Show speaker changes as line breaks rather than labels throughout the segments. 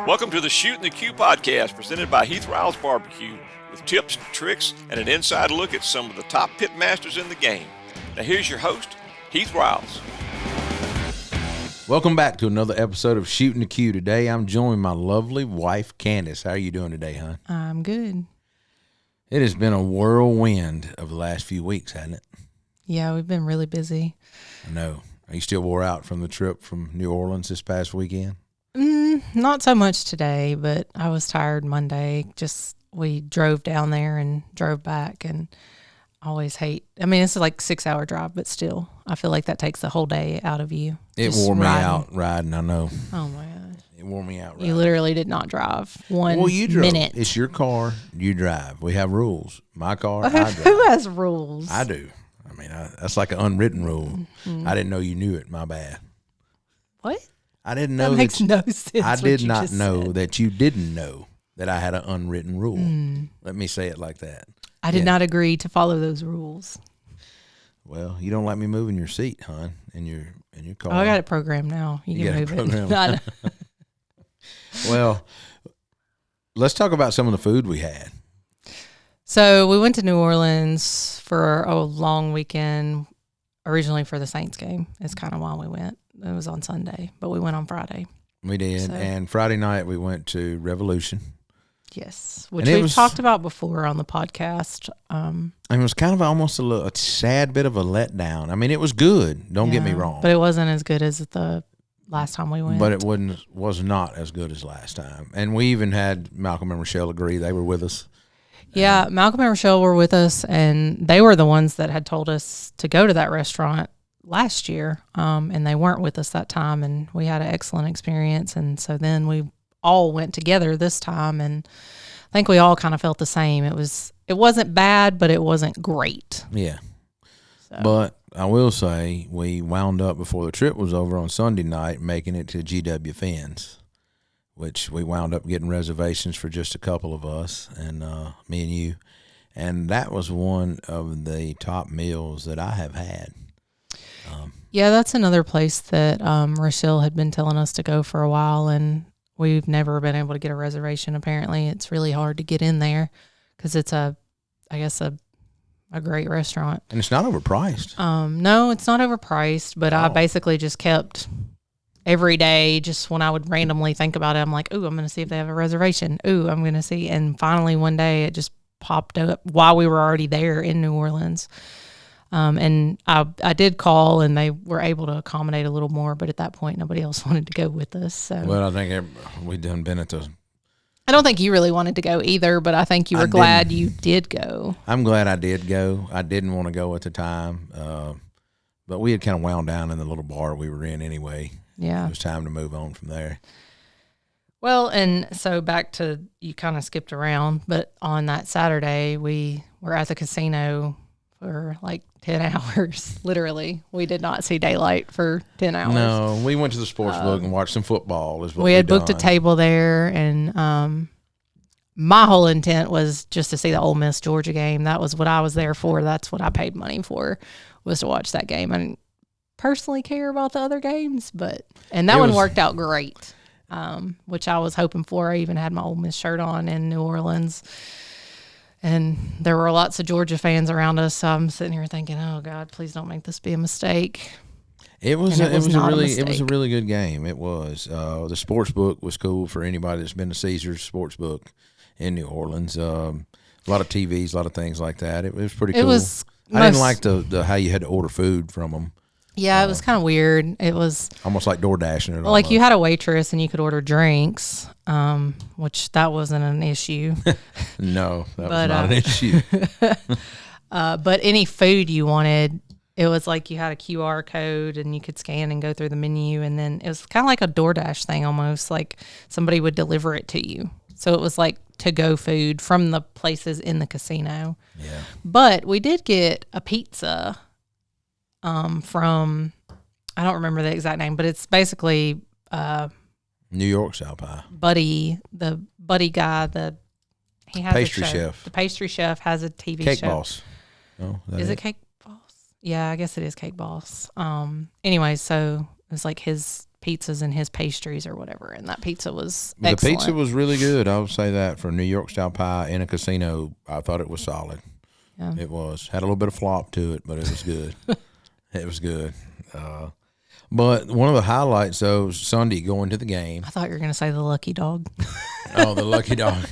Welcome to the Shootin The Que podcast presented by Heath Riles Barbecue with tips, tricks, and an inside look at some of the top pitmasters in the game. Now here's your host, Heath Riles.
Welcome back to another episode of Shootin The Que. Today I'm joined by my lovely wife, Candace. How are you doing today, hon?
I'm good.
It has been a whirlwind of the last few weeks, hasn't it?
Yeah, we've been really busy.
I know. Are you still wore out from the trip from New Orleans this past weekend?
Not so much today, but I was tired Monday. We drove down there and drove back, and I always hate. I mean, it's like 6-hour drive, but still, I feel like that takes the whole day out of you.
It wore me out riding, I know.
Oh my gosh.
It wore me out riding.
You literally did not drive
you drove.
minute.
It's your car, you drive. We have rules. My car, I drive.
Who has rules?
I do. I mean, that's like an unwritten rule.
Mm-hmm.
I didn't know you knew it. My bad.
What?
I didn't know
that makes no sense.
I did not know that you didn't know that I had an unwritten rule. Let me say it like that.
I did not agree to follow those rules.
Well, you don't like me moving your seat, hon, in your car.
Oh, I got it programmed now. You can move it.
Well, let's talk about some of the food we had.
So we went to New Orleans for a long weekend, originally for the Saints game. It's kind of why we went. It was on Sunday, but we went on Friday.
We did. And Friday night we went to Revolution.
Yes, which we've talked about before on the podcast.
And it was kind of almost a sad bit of a letdown. I mean, it was good. Don't get me wrong.
But it wasn't as good as the last time we went.
But it was not as good as last time. And we even had Malcolm and Rochelle agree. They were with us.
Yeah, Malcolm and Rochelle were with us, and they were the ones that had told us to go to that restaurant last year, and they weren't with us that time, and we had an excellent experience. And so then we all went together this time, and I think we all kind of felt the same. It wasn't bad, but it wasn't great.
Yeah.
So.
But I will say we wound up before the trip was over on Sunday night making it to GW Finn's, which we wound up getting reservations for just a couple of us, and me and you. And that was one of the top meals that I have had.
Yeah, that's another place that Rochelle had been telling us to go for a while, and we've never been able to get a reservation. Apparently, it's really hard to get in there because it's I guess a great restaurant.
And it's not overpriced.
No, it's not overpriced, but I basically just kept every day, just when I would randomly think about it, I'm like, ooh, I'm going to see if they have a reservation. Ooh, I'm going to see. And finally, one day, it just popped up while we were already there in New Orleans. And I did call, and they were able to accommodate a little more, but at that point, nobody else wanted to go with us. So.
Well, I think we done been at the.
I don't think you really wanted to go either, but I think you were glad you did go.
I'm glad I did go. I didn't want to go at the time, but we had kind of wound down in the little bar we were in anyway.
Yeah,
it was time to move on from there.
Well, and so back to, you kind of skipped around, but on that Saturday, we were at the casino for like 10 hours, literally. We did not see daylight for 10 hours.
No, we went to the Sportsbook and watched some football.
We had booked a table there, and my whole intent was just to see the Ole Miss Georgia game. That was what I was there for. That's what I paid money for, was to watch that game. I didn't personally care about the other games, and that one worked out great, which I was hoping for. I even had my Ole Miss shirt on in New Orleans. And there were lots of Georgia fans around us, so I'm sitting here thinking, "Oh God, please don't make this be a mistake."
It was a really good game. It was. The Sportsbook was cool for anybody that's been to Caesars Sportsbook in New Orleans. A lot of TVs, a lot of things like that. It was pretty cool. I didn't like the how you had to order food from them.
Yeah, it was kind of weird. It was
almost like DoorDashing it.
Like you had a waitress and you could order drinks, which that wasn't an issue.
No, that was not an issue.
But any food you wanted, it was like you had a QR code and you could scan and go through the menu, and then it was kind of like a DoorDash thing almost, like somebody would deliver it to you. So it was like to-go food from the places in the casino.
Yeah.
But we did get a pizza from, I don't remember the exact name, but it's basically
New York style pie.
Buddy guy, he has
pastry
a show.
chef.
The pastry chef has a TV
Cake
show.
Boss. Oh,
is it Cake Boss? Yeah, I guess it is Cake Boss. Anyway, so it was like his pizzas and his pastries or whatever, and that pizza was
The
excellent.
pizza was really good. I would say that for New York style pie in a casino, I thought it was solid.
Yeah.
It was. Had a little bit of flop to it, but it was good. It was good. But one of the highlights, though, was Sunday going to the game.
I thought you were going to say the lucky dog.
Oh, the lucky dog.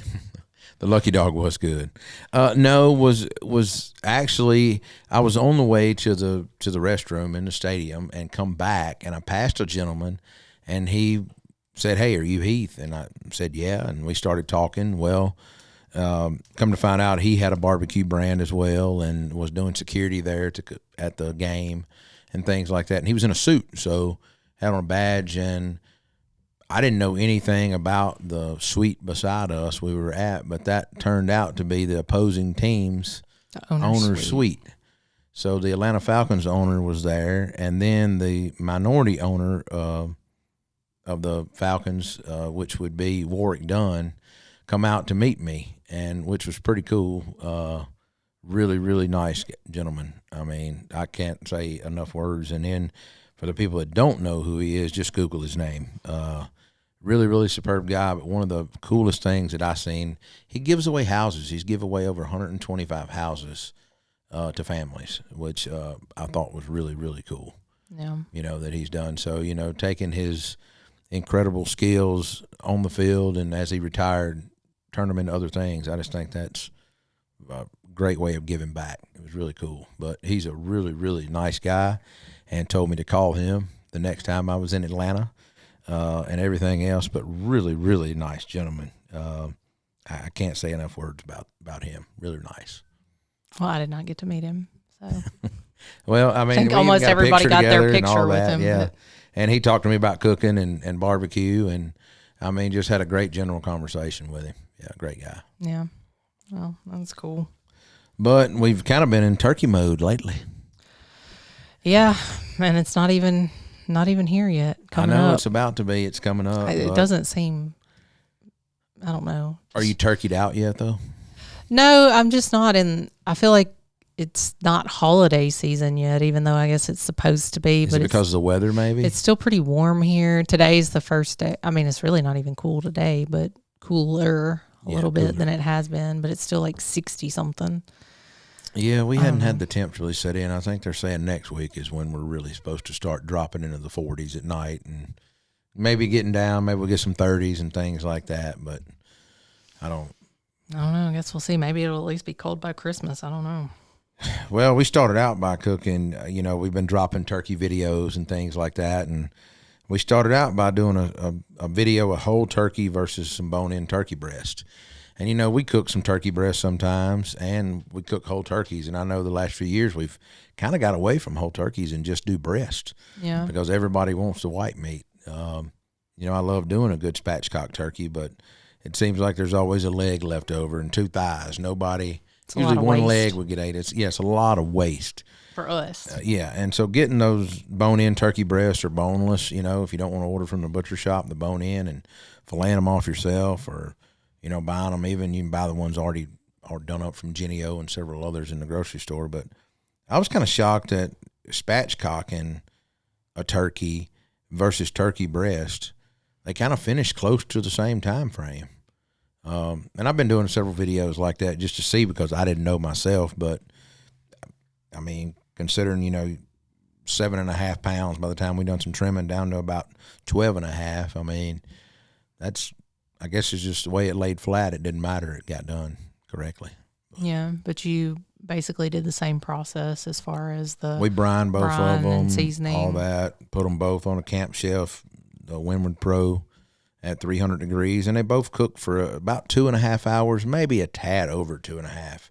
The lucky dog was good. No, was actually, I was on the way to the restroom in the stadium and come back, and I passed a gentleman, and he said, "Hey, are you Heath?" And I said, "Yeah," and we started talking. Well, come to find out, he had a barbecue brand as well and was doing security there at the game and things like that. And he was in a suit, so had on a badge, and I didn't know anything about the suite beside us we were at, but that turned out to be the opposing team's owner's suite. So the Atlanta Falcons owner was there, and then the minority owner of the Falcons, which would be Warwick Dunn, come out to meet me, and which was pretty cool. Really, really nice gentleman. I mean, I can't say enough words. And then for the people that don't know who he is, just Google his name. Really, really superb guy. But one of the coolest things that I seen, he gives away houses. He's given away over 125 houses to families, which I thought was really, really cool.
Yeah.
That he's done. So, taking his incredible skills on the field and as he retired, turned them into other things. I just think that's a great way of giving back. It was really cool. But he's a really, really nice guy, and told me to call him the next time I was in Atlanta and everything else. But really, really nice gentleman. I can't say enough words about him. Really nice.
Well, I did not get to meet him. So
Well, I mean,
I think
we
almost
got a
everybody got their
together and all
picture with
that,
him.
Yeah.
but-
And he talked to me about cooking and barbecue, and I mean, just had a great general conversation with him. Yeah, great guy.
Yeah. Well, that's cool.
But we've kind of been in turkey mode lately.
Yeah, and it's not even here yet. Coming
I know
up.
it's about to be. It's coming up.
It
but
doesn't seem. I don't know.
Are you turkeyed out yet, though?
No, I'm just not in. I feel like it's not holiday season yet, even though I guess it's supposed to be.
Is
but
it because of the weather, maybe?
it's still pretty warm here. Today's the first day. I mean, it's really not even cool today, but cooler a little bit than it has been. But it's still like 60 something.
Yeah, we hadn't had the temps really set in. I think they're saying next week is when we're really supposed to start dropping into the 40s at night and maybe getting down. Maybe we'll get some 30s and things like that. But I don't
know. I guess we'll see. Maybe it'll at least be cold by Christmas. I don't know.
Well, we started out by cooking. We've been dropping turkey videos and things like that. And we started out by doing a video of whole turkey versus some bone-in turkey breast. And, we cook some turkey breast sometimes, and we cook whole turkeys. And I know the last few years we've kind of got away from whole turkeys and just do breast.
Yeah.
Because everybody wants the white meat. I love doing a good spatchcock turkey, but it seems like there's always a leg left over and 2 thighs. Usually one leg would get ate. It's a lot of waste.
For us.
Yeah, and so getting those bone-in turkey breasts or boneless, if you don't want to order from the butcher shop, the bone-in, and filleting them off yourself, or buying them. Even you can buy the ones already done up from Genio and several others in the grocery store. But I was kind of shocked at spatchcocking a turkey versus turkey breast. They kind of finished close to the same time frame. And I've been doing several videos like that just to see, because I didn't know myself. But I mean, considering 7.5 pounds by the time we done some trimming, down to about 12.5. I mean, I guess it's just the way it laid flat. It didn't matter. It got done correctly.
Yeah, but you basically did the same process as far as
we brined both of them,
and seasoning,
all that. Put them both on a camp shelf, the Windward Pro, at 300 degrees, and they both cooked for about 2.5 hours, maybe a tad over 2.5.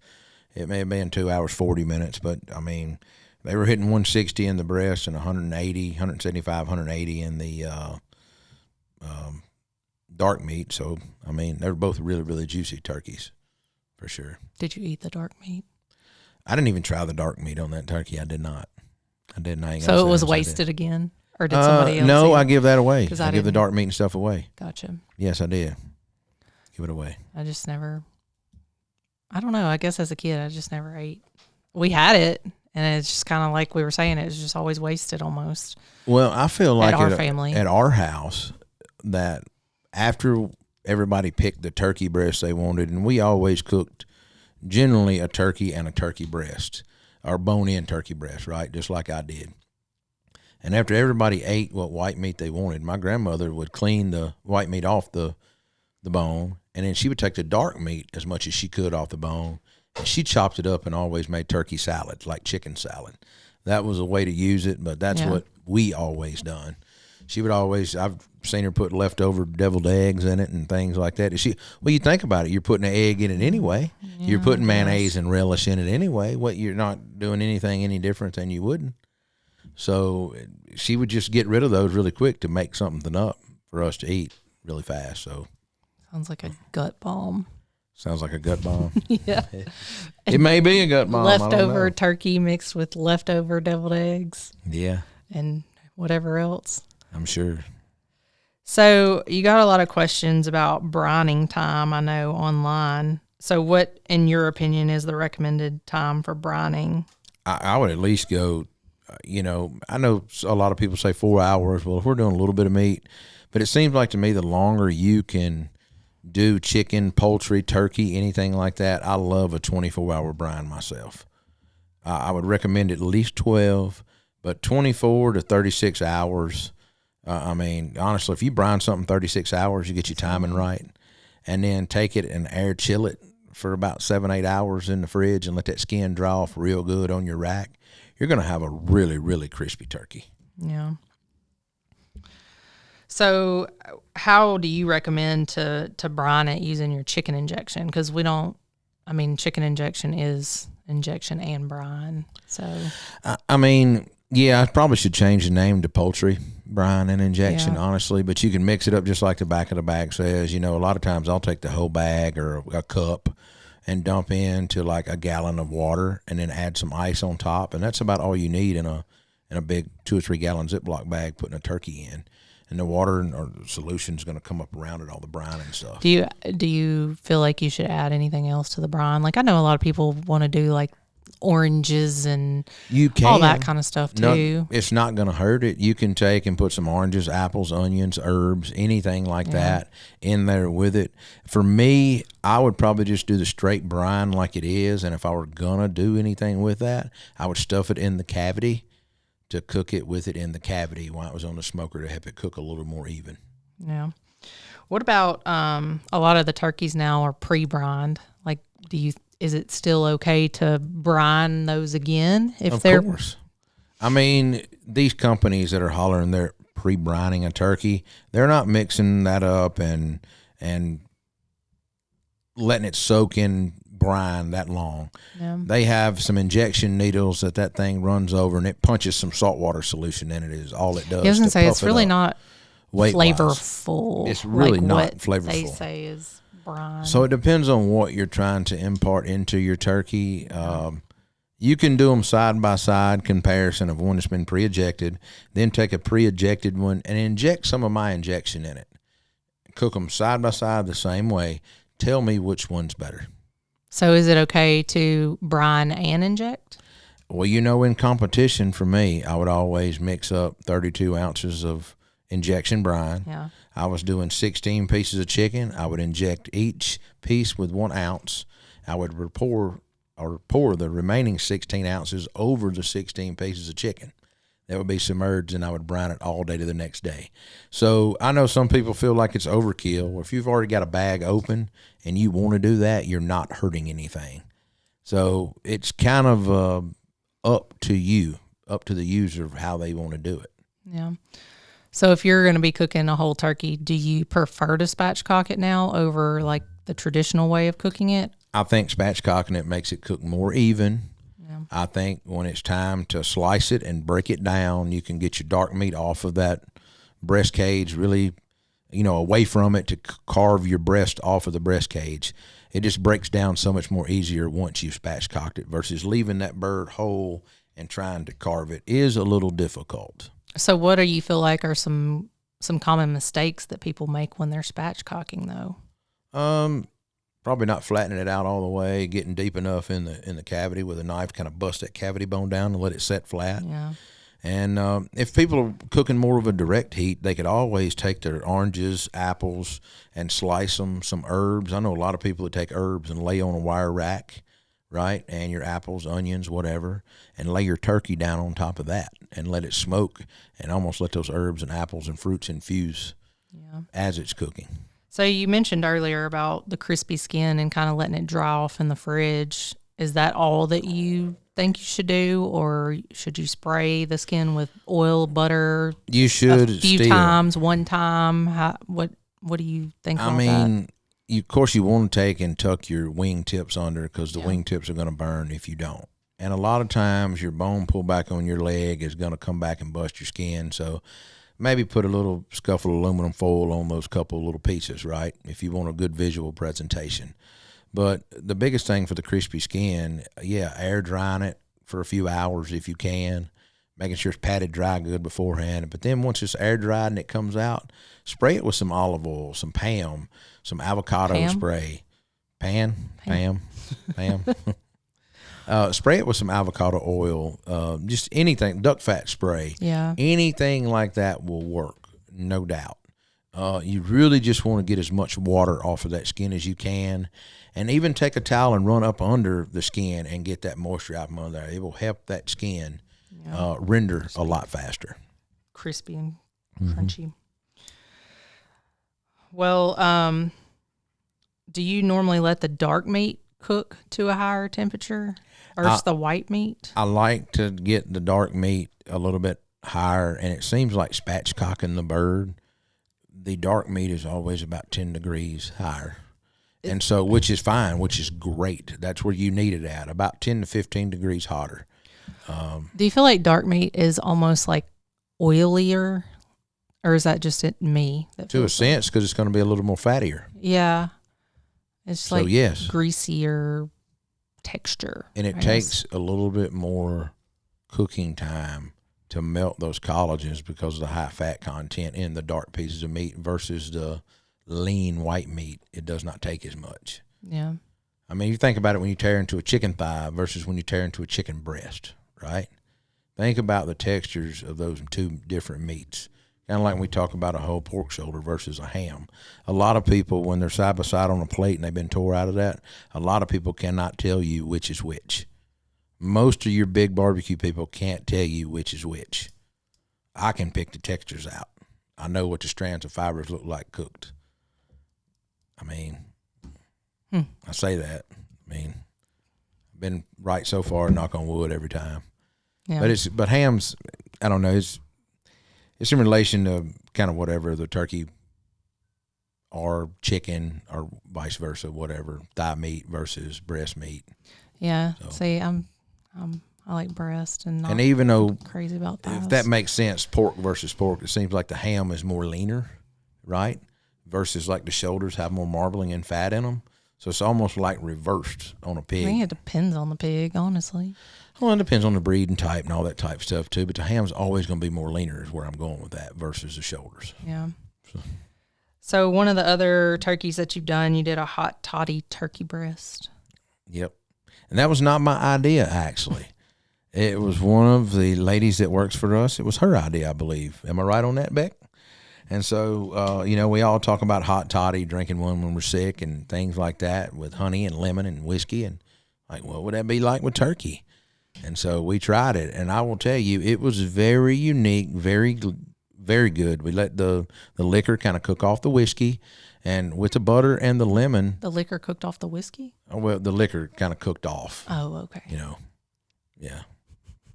It may have been 2 hours 40 minutes, but I mean, they were hitting 160 in the breast and 175, 180 in the dark meat. So, I mean, they were both really, really juicy turkeys, for sure.
Did you eat the dark meat?
I didn't even try the dark meat on that turkey. I did not. I didn't.
So it was wasted again? Or did somebody else
No,
eat it?
I give that away.
'Cause
I give the dark meat and stuff away.
Gotcha.
Yes, I did. Give it away.
I just never, I don't know. I guess as a kid, I just never ate. We had it, And it's just kind of like we were saying, it was just always wasted almost.
Well, I feel like
at our family,
at our house, that after everybody picked the turkey breast they wanted, and we always cooked generally a turkey and a turkey breast, or bone-in turkey breast, right, just like I did. And after everybody ate what white meat they wanted, my grandmother would clean the white meat off the bone, and then she would take the dark meat as much as she could off the bone, and she chopped it up and always made turkey salad, like chicken salad. That was a way to use it, but that's what we always done. She would always, I've seen her put leftover deviled eggs in it and things like that. Well, you think about it, you're putting an egg in it anyway. Yeah, you're putting mayonnaise and relish in it anyway. You're not doing anything any different than you wouldn't. So she would just get rid of those really quick to make something up for us to eat really fast. So
sounds like a gut bomb.
Sounds like a gut bomb.
Yeah.
It may be a gut bomb.
Leftover turkey mixed with leftover deviled eggs.
Yeah.
And whatever else.
I'm sure.
So you got a lot of questions about brining time, I know, online. So what, in your opinion, is the recommended time for brining?
I would at least go, I know a lot of people say 4 hours. Well, if we're doing a little bit of meat, but it seems like to me the longer you can do chicken, poultry, turkey, anything like that, I love a 24-hour brine myself. I would recommend at least 12, but 24 to 36 hours. Honestly, if you brine something 36 hours, you get your timing right, and then take it and air chill it for about 7-8 hours in the fridge and let that skin dry off real good on your rack, you're going to have a really, really crispy turkey.
Yeah. So how do you recommend to brine it using your chicken injection? Because chicken injection is injection and brine. So I probably should change the name to poultry brine and injection, honestly, but you can mix it up just like the back of the bag says. A lot of times I'll take the whole bag or a cup and dump into like a gallon of water and then add some ice on top, and that's about all you need in a big 2 or 3 gallon Ziploc bag putting a turkey in. And the water or the solution is going to come up around it, all the brine and stuff. Do you feel like you should add anything else to the brine? Like, I know a lot of people want to do like oranges and all that kind of stuff too.
It's not going to hurt it. You can take and put some oranges, apples, onions, herbs, anything like that in there with it. For me, I would probably just do the straight brine like it is, and if I were going to do anything with that, I would stuff it in the cavity to cook it with it in the cavity while it was on the smoker to help it cook a little more even.
Yeah. What about a lot of the turkeys now are pre-brined? Like, is it still okay to brine those again? Of course.
These companies that are hollering they're pre-brining a turkey, they're not mixing that up and letting it soak in brine that long. Yeah. They have some injection needles that thing runs over, and it punches some saltwater solution in it is all it does.
I was going to say, it's really not
flavorful. It's really not
what
flavorful.
They say is brine.
So it depends on what you're trying to impart into your turkey. You can do them side by side comparison of one that's been pre-ejected, then take a pre-ejected one and inject some of my injection in it. Cook them side by side the same way. Tell me which one's better.
So is it okay to brine and inject?
Well, in competition for me, I would always mix up 32 ounces of injection brine.
Yeah.
I was doing 16 pieces of chicken. I would inject each piece with 1 ounce. I would pour the remaining 16 ounces over the 16 pieces of chicken. That would be submerged, and I would brine it all day to the next day. So I know some people feel like it's overkill. If you've already got a bag open and you want to do that, you're not hurting anything. So it's kind of up to you, up to the user of how they want to do it.
Yeah. So if you're going to be cooking a whole turkey, do you prefer to spatchcock it now over like the traditional way of cooking it?
I think spatchcocking it makes it cook more even. Yeah. I think when it's time to slice it and break it down, you can get your dark meat off of that breast cage, really, away from it to carve your breast off of the breast cage. It just breaks down so much more easier once you've spatchcocked it versus leaving that bird whole and trying to carve it is a little difficult.
So what do you feel like are some common mistakes that people make when they're spatchcocking though?
Probably not flattening it out all the way, getting deep enough in the cavity with a knife, kind of bust that cavity bone down and let it set flat.
Yeah.
And if people are cooking more of a direct heat, they could always take their oranges, apples, and slice them, some herbs. I know a lot of people that take herbs and lay on a wire rack, right, and your apples, onions, whatever, and lay your turkey down on top of that and let it smoke and almost let those herbs and apples and fruits infuse as it's cooking.
So you mentioned earlier about the crispy skin and kind of letting it dry off in the fridge. Is that all that you think you should do, or should you spray the skin with oil, butter?
You should
a few times, one time. What do you think about that?
Of course, you want to take and tuck your wing tips under because the wing tips are going to burn if you don't. And a lot of times your bone pullback on your leg is going to come back and bust your skin. So maybe put a little scuffle aluminum foil on those couple little pieces, right, if you want a good visual presentation. But the biggest thing for the crispy skin, air drying it for a few hours if you can, making sure it's patted dry good beforehand. But then once it's air dried and it comes out, spray it with some olive oil, some Pam, some avocado spray. Pam. Spray it with some avocado oil, just anything, duck fat spray.
Yeah.
Anything like that will work, no doubt. You really just want to get as much water off of that skin as you can, and even take a towel and run up under the skin and get that moisture out from under there. It will help that skin render a lot faster.
Crispy and crunchy. Well, do you normally let the dark meat cook to a higher temperature, or just the white meat? I
like to get the dark meat a little bit higher, and it seems like spatchcocking the bird. The dark meat is always about 10 degrees higher. And so, which is fine, which is great. That's where you need it at, about 10 to 15 degrees hotter.
Do you feel like dark meat is almost like oilier, or is that just me?
To a sense, because it's going to be a little more fattier.
Yeah. It's like greasier texture.
And it takes a little bit more cooking time to melt those collagens because of the high fat content in the dark pieces of meat versus the lean white meat. It does not take as much.
Yeah.
I mean, you think about it when you tear into a chicken thigh versus when you tear into a chicken breast, right? Think about the textures of those two different meats. Kind of like when we talk about a whole pork shoulder versus a ham. A lot of people, when they're side by side on a plate and they've been tore out of that, a lot of people cannot tell you which is which. Most of your big barbecue people can't tell you which is which. I can pick the textures out. I know what the strands of fibers look like cooked. I mean, I say that. I mean, I've been right so far, knock on wood every time. Yeah. But hams, I don't know, it's in relation to kind of whatever the turkey or chicken or vice versa, whatever, thigh meat versus breast meat.
Yeah. So. See, I like breast and
even though
crazy about thighs.
If that makes sense, pork versus pork, it seems like the ham is more leaner, right? Versus like the shoulders have more marbling and fat in them. So it's almost like reversed on a pig.
I think it depends on the pig, honestly.
Well, it depends on the breed and type and all that type stuff too. But the ham's always going to be more leaner is where I'm going with that versus the shoulders.
Yeah. So one of the other turkeys that you've done, you did a hot toddy turkey breast.
Yep. And that was not my idea, actually. It was one of the ladies that works for us. It was her idea, I believe. Am I right on that, Beck? And so, we all talk about hot toddy, drinking one when we're sick and things like that with honey and lemon and whiskey. And like, what would that be like with turkey? And so we tried it. And I will tell you, it was very unique, very, very good. We let the liquor kind of cook off the whiskey. And with the butter and the lemon.
The liquor cooked off the whiskey?
Oh, well, the liquor kind of cooked off.
Oh, okay.
Yeah.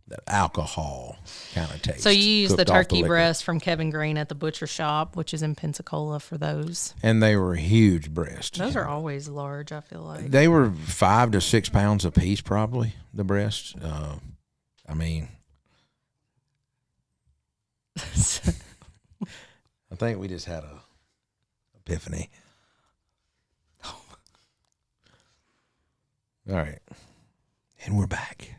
That alcohol kind of taste.
So you used the turkey breast from Kevin Green at the butcher shop, which is in Pensacola, for those.
And they were huge breasts.
Those are always large, I feel like.
They were 5 to 6 pounds a piece, probably, the breasts. I think we just had a epiphany. All right. And we're back.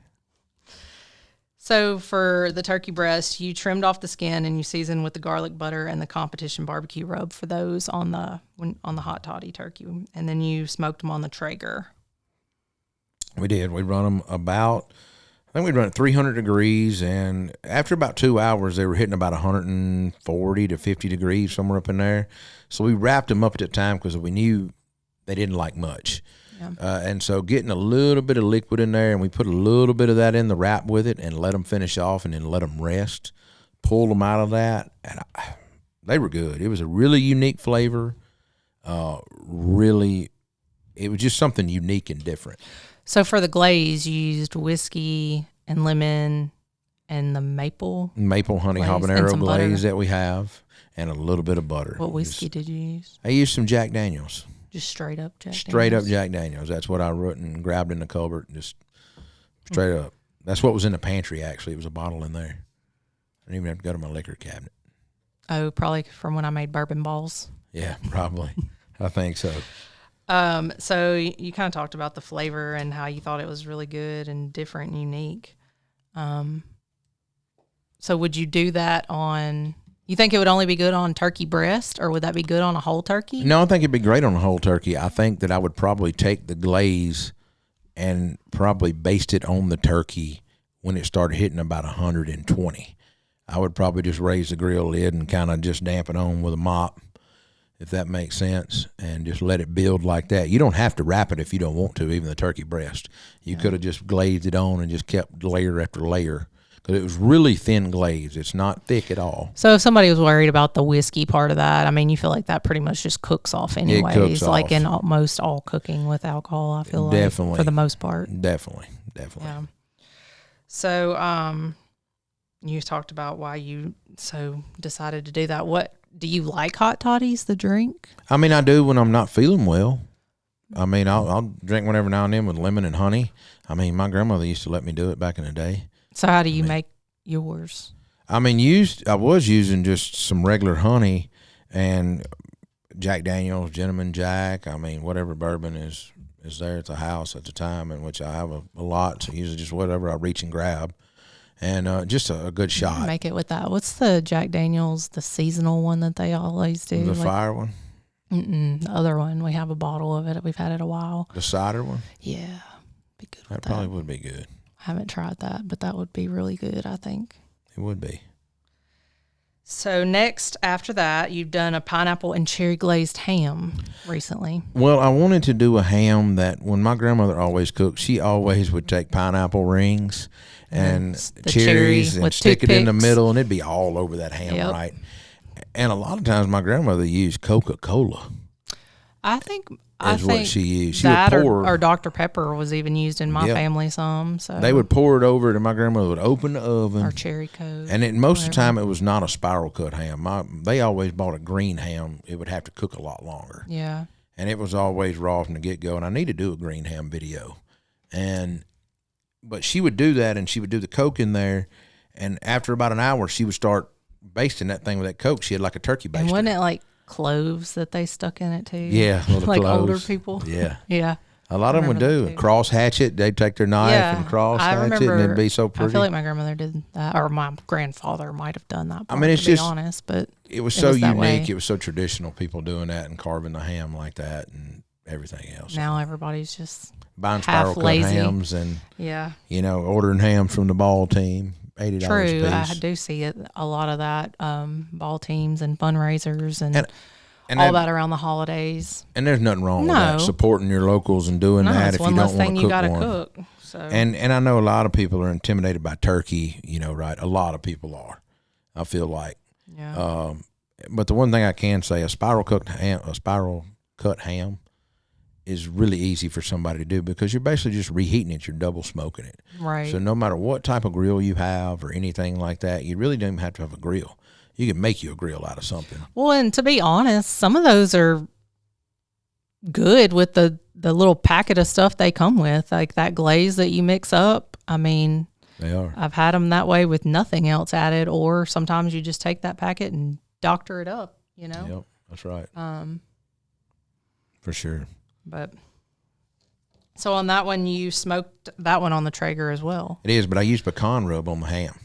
So for the turkey breast, you trimmed off the skin and you seasoned with the garlic butter and the competition barbecue rub for those on the hot toddy turkey, and then you smoked them on the Traeger.
We did. We run them I think we'd run at 300 degrees, and after about 2 hours, they were hitting about 140 to 50 degrees, somewhere up in there. So we wrapped them up at the time because we knew they didn't like much. Yeah. And so getting a little bit of liquid in there, and we put a little bit of that in the wrap with it and let them finish off and then let them rest, pull them out of that, and they were good. It was a really unique flavor. It was just something unique and different.
So for the glaze, you used whiskey and lemon and the maple honey
habanero glaze that we have, and a little bit of butter.
What whiskey did you use?
I used some Jack Daniels.
Just straight up Jack Daniels?
Straight up Jack Daniels. That's what I wrote and grabbed in the cupboard, just straight up. That's what was in the pantry, actually. It was a bottle in there. I didn't even have to go to my liquor cabinet.
Oh, probably from when I made bourbon balls.
Yeah, probably. I think so.
So you kind of talked about the flavor and how you thought it was really good and different and unique. So would you do that on... You think it would only be good on turkey breast, or would that be good on a whole turkey?
No, I think it'd be great on a whole turkey. I think that I would probably take the glaze and probably baste it on the turkey when it started hitting about 120. I would probably just raise the grill lid and kind of just damp it on with a mop, if that makes sense, and just let it build like that. You don't have to wrap it if you don't want to, even the turkey breast. You could have just glazed it on and just kept layer after layer. Because it was really thin glaze. It's not thick at all.
So if somebody was worried about the whiskey part of that, I mean, you feel like that pretty much just cooks off anyways.
It cooks
like
off.
In most all cooking with alcohol, I feel
Definitely.
like, for the most part.
Definitely.
Yeah. So you talked about why you decided to do that. What do you like hot toddies, the drink?
I mean, I do when I'm not feeling well. I mean, I'll drink one every now and then with lemon and honey. I mean, my grandmother used to let me do it back in the day.
So how do you make yours?
I mean, I was using just some regular honey and Jack Daniels, Gentleman Jack. I mean, whatever bourbon is there at the house at the time, in which I have a lot. So usually just whatever I reach and grab, and just a good shot.
Make it with that. What's the Jack Daniels, the seasonal one that they always do?
The fire one?
The other one. We have a bottle of it. We've had it a while.
The cider one?
Yeah. Be good with that.
That probably would be good.
I haven't tried that, but that would be really good, I think.
It would be.
So next, after that, you've done a pineapple and cherry glazed ham recently.
Well, I wanted to do a ham that when my grandmother always cooked, she always would take pineapple rings and cherries and stick it in the middle, and it'd be all over that ham, right? And a lot of times my grandmother used Coca-Cola.
I think
what she used. She
that
would pour,
or Dr. Pepper was even used in my family some. So
they would pour it over it, and my grandmother would open the oven.
Or cherry coke.
And most of the time, it was not a spiral cut ham. They always bought a green ham. It would have to cook a lot longer.
Yeah.
And it was always raw from the get-go, and I need to do a green ham video. But she would do that, and she would do the coke in there, and after about an hour, she would start basting that thing with that coke. She had like a turkey baster.
And wasn't it like cloves that they stuck in it too?
Yeah,
like
cloves.
Older people.
Yeah,
yeah.
A lot of them would do cross hatch it. They'd take their knife and cross hatch it, and it'd be so pretty.
I feel like my grandmother did that, or my grandfather might have done that.
I mean, it's
to
just
be honest, but
it was so unique. It was so traditional. People doing that and carving the ham like that and everything else.
Now everybody's just
buying spiral cut hams and ordering hams from the ball team. $80
True,
a piece.
I do see a lot of that, ball teams and fundraisers and all that around the holidays.
And there's nothing wrong with that, supporting your locals and doing that if you don't want to cook
you gotta
one.
Cook, so.
And I know a lot of people are intimidated by turkey, right? A lot of people are, I feel like.
Yeah.
But the one thing I can say, a spiral cut ham is really easy for somebody to do because you're basically just reheating it. You're double smoking it.
Right.
So no matter what type of grill you have or anything like that, you really don't even have to have a grill. You can make you a grill out of something.
Well, and to be honest, some of those are good with the little packet of stuff they come with, like that glaze that you mix up. I mean,
they are.
I've had them that way with nothing else added, or sometimes you just take that packet and doctor it up,
Yep, that's right. For sure.
But So on that one, you smoked that one on the Traeger as well.
It is, but I use pecan rub on the ham.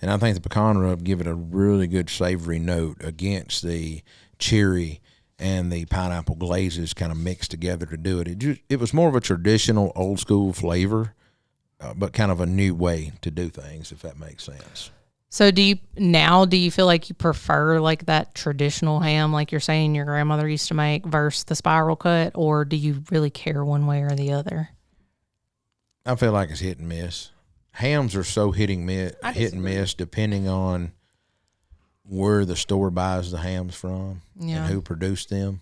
And I think the pecan rub give it a really good savory note against the cherry and the pineapple glazes kind of mixed together to do it. It was more of a traditional old school flavor, but kind of a new way to do things, if that makes sense.
So do you feel like you prefer like that traditional ham, like you're saying your grandmother used to make, versus the spiral cut, or do you really care one way or the other?
I feel like it's hit and miss. Hams are so hit and miss depending on where the store buys the hams from and who produced them.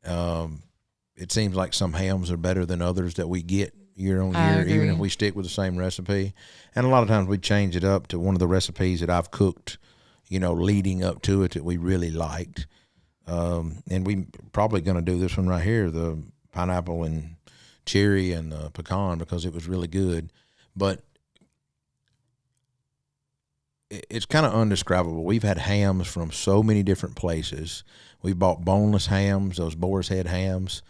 It seems like some hams are better than others that we get year on year, even if we stick with the same recipe. And a lot of times we change it up to one of the recipes that I've cooked, leading up to it that we really liked. And we probably going to do this one right here, the pineapple and cherry and pecan, because it was really good. But it's kind of undescribable. We've had hams from so many different places. We bought boneless hams, those boar's head hams.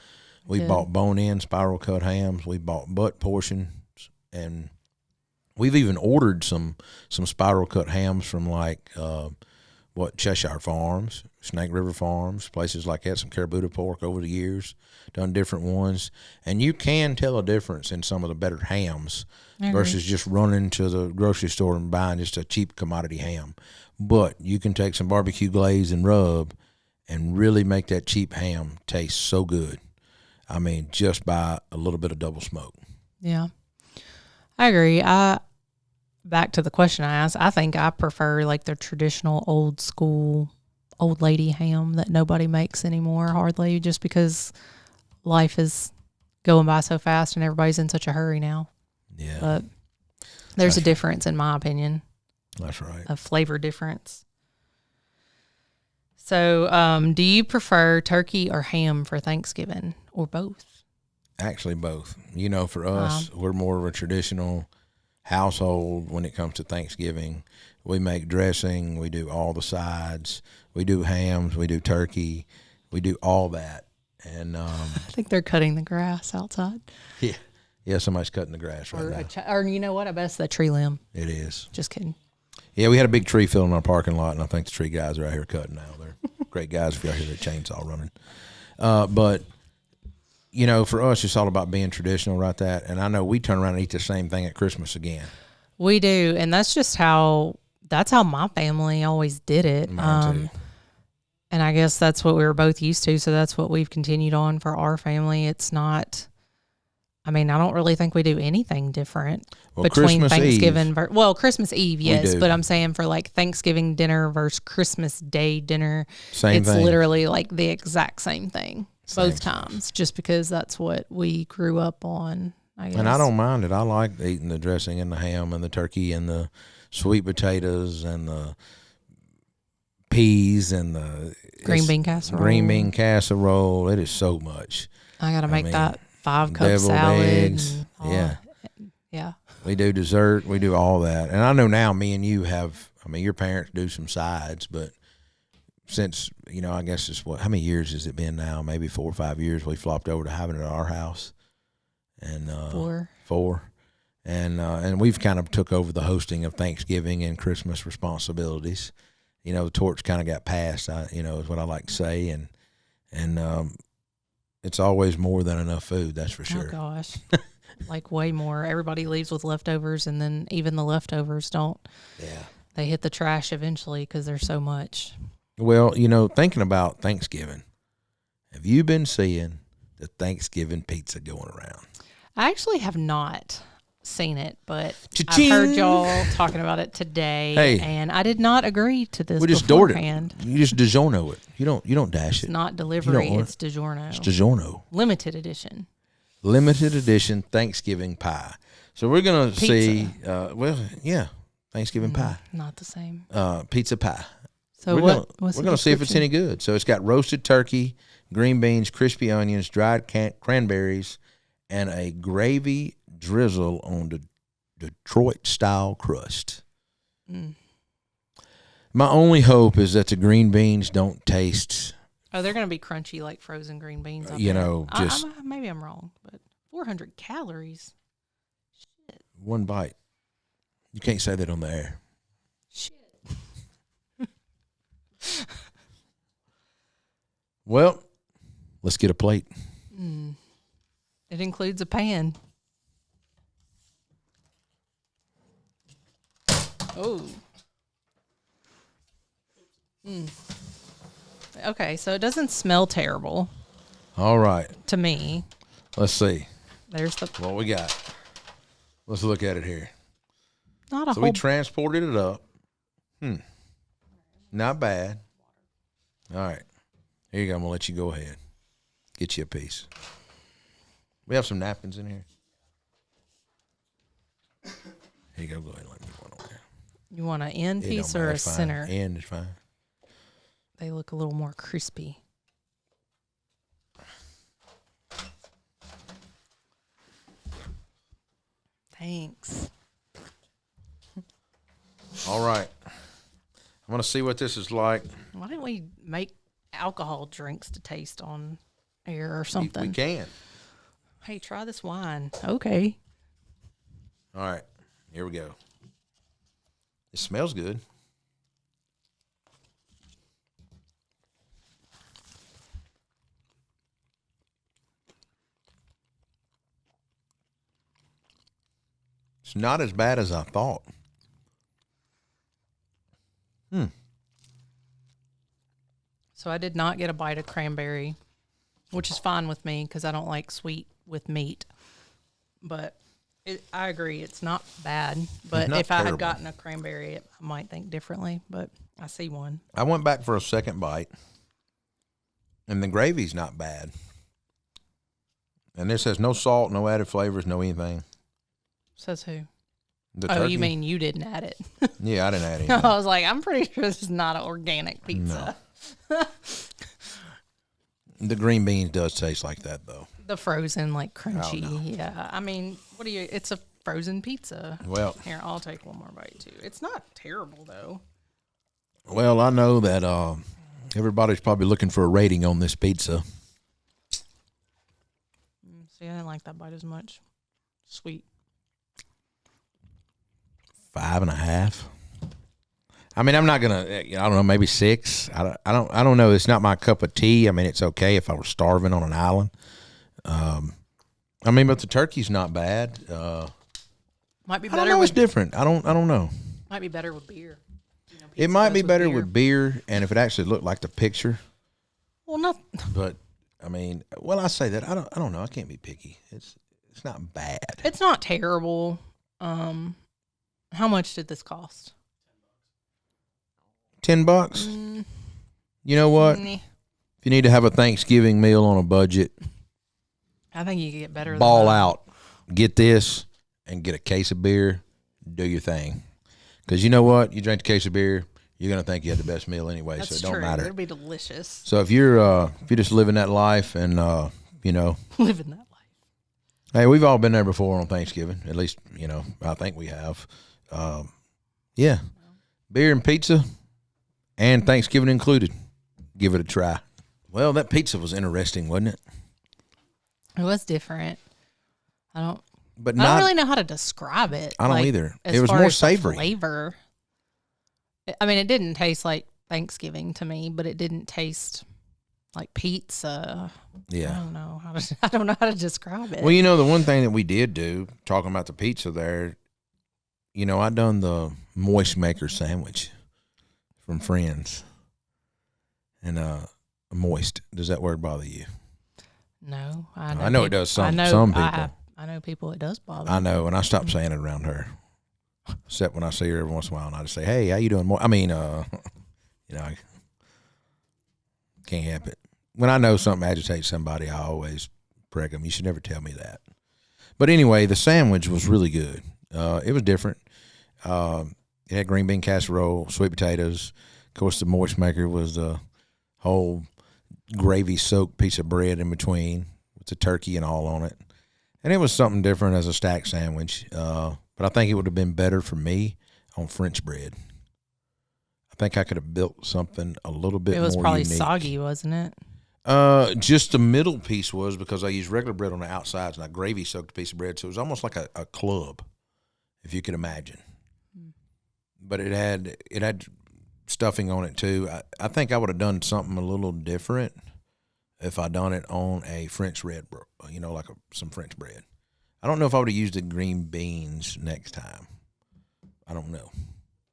We bought bone-in spiral cut hams. We bought butt portions, and we've even ordered some spiral cut hams from like Cheshire Farms, Snake River Farms, places like that. Some Caribou pork over the years, done different ones, and you can tell a difference in some of the better hams versus just running to the grocery store and buying just a cheap commodity ham. But you can take some barbecue glaze and rub, and really make that cheap ham taste so good. I mean, just by a little bit of double smoke. Yeah,
I agree. Back to the question I asked, I think I prefer like the traditional old school old lady ham that nobody makes anymore hardly, just because life is going by so fast and everybody's in such a hurry now.
Yeah.
But there's a difference in my opinion.
That's right.
A flavor difference. So, do you prefer turkey or ham for Thanksgiving, or both?
Actually, both. For us, we're more of a traditional household when it comes to Thanksgiving. We make dressing. We do all the sides. We do hams. We do turkey. We do all that. And I
think they're cutting the grass outside.
Yeah, somebody's cutting the grass right now.
Or you know what? I bet it's that tree limb.
It is.
Just kidding.
Yeah, we had a big tree fill in our parking lot, and I think the tree guys are out here cutting now. They're great guys if y'all hear their chainsaw running. But, for us, it's all about being traditional right that. And I know we turn around and eat the same thing at Christmas again.
We do, and that's just how my family always did it.
Mine too.
And I guess that's what we were both used to, so that's what we've continued on for our family. It's not... I don't really think we do anything different between
Christmas
Thanksgiving. Christmas Eve, yes, but I'm saying for like Thanksgiving dinner versus Christmas Day dinner, it's literally like the exact same thing both times, just because that's what we grew up on, I guess.
And I don't mind it. I like eating the dressing and the ham and the turkey and the sweet potatoes and the peas and the
green bean
casserole. It is so much.
I got to make that 5-cup salad.
Eggs.
Yeah.
We do dessert. We do all that. And I know now me and you have, your parents do some sides, but since, I guess it's how many years has it been now? Maybe 4 or 5 years we flopped over to having it at our house. And 4. And we've kind of took over the hosting of Thanksgiving and Christmas responsibilities. The torch kind of got passed, is what I like to say. And it's always more than enough food, that's for sure.
Oh, gosh. Like way more. Everybody leaves with leftovers, and then even the leftovers don't.
Yeah.
They hit the trash eventually because there's so much.
Well, thinking about Thanksgiving, have you been seeing the Thanksgiving pizza going around?
I actually have not seen it, but
Cha-ching!
I've heard y'all talking about it today, and I did not agree to this.
We just
beforehand.
Doored it. You just DiGiorno it. You don't dash it.
It's not delivery. It's DiGiorno.
It's DiGiorno.
Limited edition.
Limited edition Thanksgiving pie. So we're gonna see. Thanksgiving pie.
Not the same.
Pizza pie.
So
we're gonna see if it's any good. So it's got roasted turkey, green beans, crispy onions, dried cranberries, and a gravy drizzle on the Detroit-style crust. My only hope is that the green beans don't taste...
Oh, they're going to be crunchy like frozen green beans.
Maybe I'm
wrong, but 400 calories. Shit.
One bite. You can't say that on the air.
Shit.
Well, let's get a plate.
It includes a pan. Oh. Okay, so it doesn't smell terrible
All right.
to me.
Let's see
There's the
what we got. Let's look at it here.
not a
So
whole.
we transported it up. Not bad. All right. Here you go. I'm going to let you go ahead. Get you a piece. We have some napkins in here. Here you go. Go ahead and let me one on there.
You want an end
It
piece
don't
or
matter.
a
It's fine.
center?
End is fine.
They look a little more crispy. Thanks.
All right. I'm going to see what this is like.
Why didn't we make alcohol drinks to taste on air or something?
We can.
Hey, try this wine. Okay.
All right. Here we go. It smells good. It's not as bad as I thought.
So I did not get a bite of cranberry, which is fine with me because I don't like sweet with meat. But I agree, it's not bad. But
not
if I
terrible.
had gotten a cranberry, I might think differently. But I see one.
I went back for a second bite, and the gravy's not bad. And this has no salt, no added flavors, no anything.
Says who?
The
Oh,
turkey,
you mean you didn't add it?
Yeah, I didn't add
I
anything.
was like, I'm pretty sure this is not an organic pizza.
The green beans does taste like that, though.
The frozen, like crunchy.
no.
Yeah. I mean, what do you? It's a frozen pizza.
Well,
Here, I'll take one more bite too. It's not terrible though.
well, I know that everybody's probably looking for a rating on this pizza.
See, I didn't like that bite as much. Sweet.
5.5. I mean, I'm not gonna. I don't know, maybe 6. I don't know. It's not my cup of tea. I mean, it's okay if I were starving on an island. I mean, but the turkey's not bad.
Might be
I don't
better
know. It's
with
different. I don't know.
might be better with beer. You know,
It
pizza
might
goes
be better
beer.
with beer, and if it actually looked like the picture.
Well, not.
But I mean, well, I say that I don't know. I can't be picky. It's not bad.
It's not terrible. How much did this cost?
$10. You know what?
Meh.
If you need to have a Thanksgiving meal on a budget,
I think you can get better.
ball
than that.
out. Get this and get a case of beer. Do your thing. Because you know what? You drink the case of beer, you're going to think you had the best meal anyway,
That's
so it don't
true.
matter.
It'll be delicious.
So if you're just living that life and, you know,
Living that life.
hey, we've all been there before on Thanksgiving. At least, you know, I think we have. Yeah. Beer and pizza and Thanksgiving included. Give it a try. Well, that pizza was interesting, wasn't it?
It was different. I don't
But not
really know how to describe it.
I don't
like,
either.
as
It was
far
more
as the
savory.
Flavor. I mean, it didn't taste like Thanksgiving to me, but it didn't taste like pizza. I
Yeah.
don't know how to. I don't know how to describe it.
Well, you know, the one thing that we did do, talking about the pizza there, you know, I done the moist maker sandwich from Friends. And moist, does that word bother you?
No,
I know it does some
I know,
some people.
I know people it does bother.
I know, and I stopped saying it around her. Except when I see her every once in a while, and I just say, "Hey, how you doing?" I mean, you know, I can't help it. When I know something agitates somebody, I always preg them. You should never tell me that. But anyway, the sandwich was really good. It was different. It had green bean casserole, sweet potatoes. Of course, the moist maker was the whole gravy-soaked piece of bread in between with the turkey and all on it. And it was something different as a stacked sandwich. But I think it would have been better for me on French bread. I think I could have built something a little bit more
It was probably
unique.
soggy, wasn't it?
Just the middle piece was because I used regular bread on the outsides and I gravy soaked a piece of bread, so it was almost like a club, if you could imagine. But it had stuffing on it too. I think I would have done something a little different if I done it on a French bread, like some French bread. I don't know if I would have used the green beans next time. I don't know.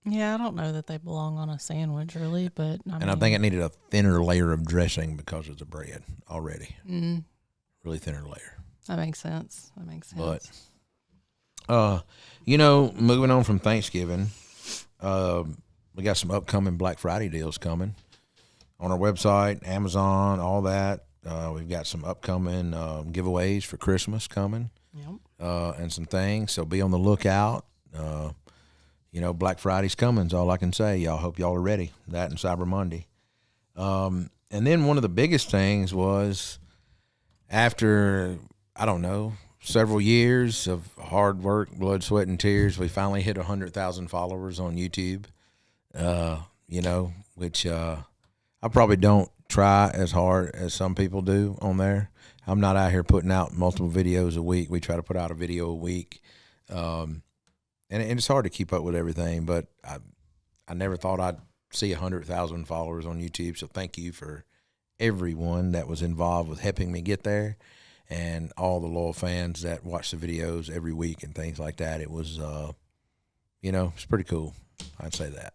Yeah, I don't know that they belong on a sandwich, really, but
I think it needed a thinner layer of dressing because of the bread already.
Mm-hmm.
Really thinner layer.
That makes sense.
But, moving on from Thanksgiving, we got some upcoming Black Friday deals coming on our website, Amazon, all that. We've got some upcoming giveaways for Christmas coming.
Yep.
And some things, so be on the lookout. Black Friday's coming is all I can say. Y'all hope y'all are ready. That and Cyber Monday. And then one of the biggest things was after, I don't know, several years of hard work, blood, sweat, and tears, we finally hit 100,000 followers on YouTube, which I probably don't try as hard as some people do on there. I'm not out here putting out multiple videos a week. We try to put out a video a week. And it's hard to keep up with everything, but I never thought I'd see 100,000 followers on YouTube. So thank you for everyone that was involved with helping me get there, and all the loyal fans that watch the videos every week and things like that. It was, it's pretty cool. I'd say that.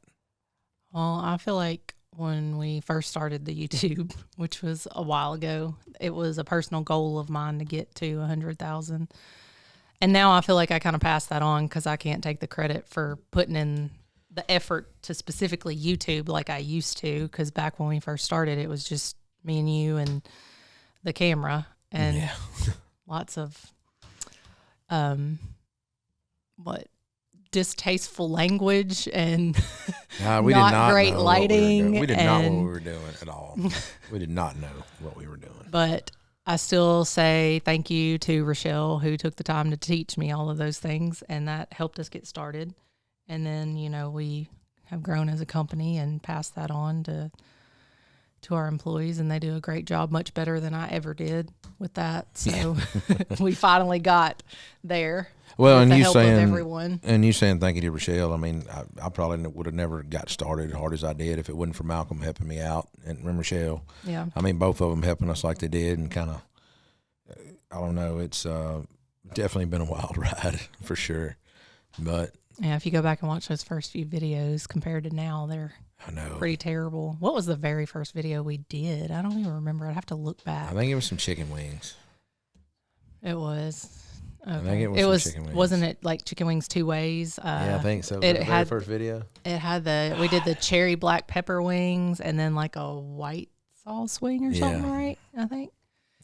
Well, I feel like when we first started the YouTube, which was a while ago, it was a personal goal of mine to get to 100,000. And now I feel like I kind of passed that on because I can't take the credit for putting in the effort to specifically YouTube like I used to, because back when we first started, it was just me and you and the camera and lots of distasteful language and
we did not
great
know
lighting.
We did not know what we were doing at all. We did not know what we were doing.
But I still say thank you to Rochelle, who took the time to teach me all of those things, and that helped us get started. And then, we have grown as a company and passed that on to our employees, and they do a great job, much better than I ever did with that. So we finally got there.
Well,
with
and
the
you
help
saying,
of everyone.
And you saying thank you to Rochelle. I mean, I probably would have never got started as hard as I did if it wasn't for Malcolm helping me out and Rochelle.
Yeah.
I mean, both of them helping us like they did, and kind of, I don't know, it's definitely been a wild ride for sure. But
yeah, if you go back and watch those first few videos compared to now, they're pretty terrible. What was the very first video we did? I don't even remember. I'd have to look back.
I think it was some chicken wings.
It was. Okay.
I think it was some chicken wings.
Wasn't it like chicken wings two ways?
Yeah, I think so. It had the first video.
It had we did the cherry black pepper wings and then like a white sauce wing or something, right? I think.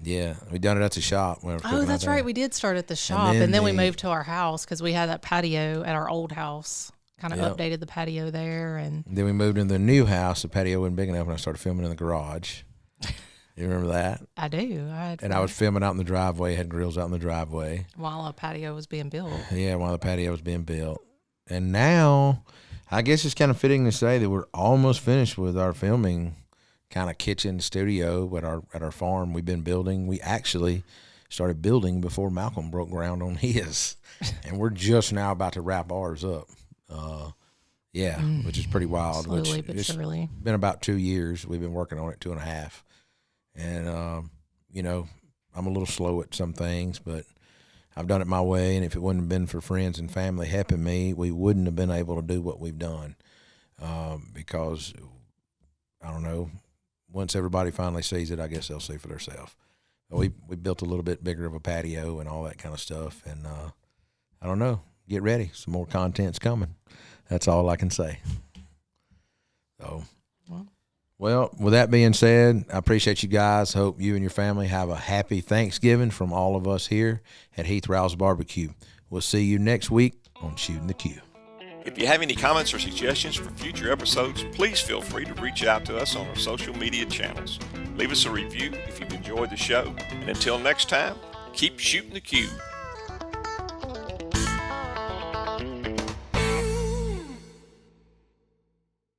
Yeah, we done it at the shop.
That's right. We did start at the shop, and then we moved to our house because we had that patio at our old house. Kind of updated the patio there, and
then we moved into the new house. The patio wasn't big enough, and I started filming in the garage. You remember that?
I do.
I was filming out in the driveway. Had grills out in the driveway
while a patio was being built.
Yeah, while the patio was being built, and now I guess it's kind of fitting to say that we're almost finished with our filming. Kind of kitchen studio at our farm we've been building. We actually started building before Malcolm broke ground on his, and we're just now about to wrap ours up. Which is pretty wild.
Slowly but surely.
Been about 2 years. We've been working on it 2.5, and I'm a little slow at some things, but I've done it my way. And if it wouldn't have been for friends and family helping me, we wouldn't have been able to do what we've done. Because I don't know. Once everybody finally sees it, I guess they'll see for themselves. We built a little bit bigger of a patio and all that kind of stuff, and I don't know. Get ready, some more content's coming. That's all I can say. So, well, with that being said, I appreciate you guys. Hope you and your family have a happy Thanksgiving from all of us here at Heath Riles BBQ. We'll see you next week on Shootin The Que.
If you have any comments or suggestions for future episodes, please feel free to reach out to us on our social media channels. Leave us a review if you've enjoyed the show. And until next time, keep shooting the Que.